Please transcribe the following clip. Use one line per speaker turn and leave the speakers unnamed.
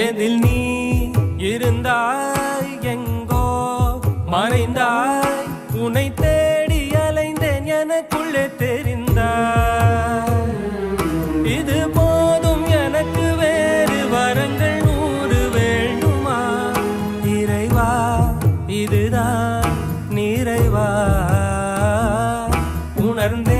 எதில் நீ இருந்தாய் எங்கோ மறைந்தாய் உன்னை தேடி அலைந்தேன் எனக்குள்ளே தெரிந்தாய் இது போதும் எனக்கு வேறு வரங்கள் 100 வேண்டுமா இறைவா இதுதான் நிறைவா உணர்ந்தே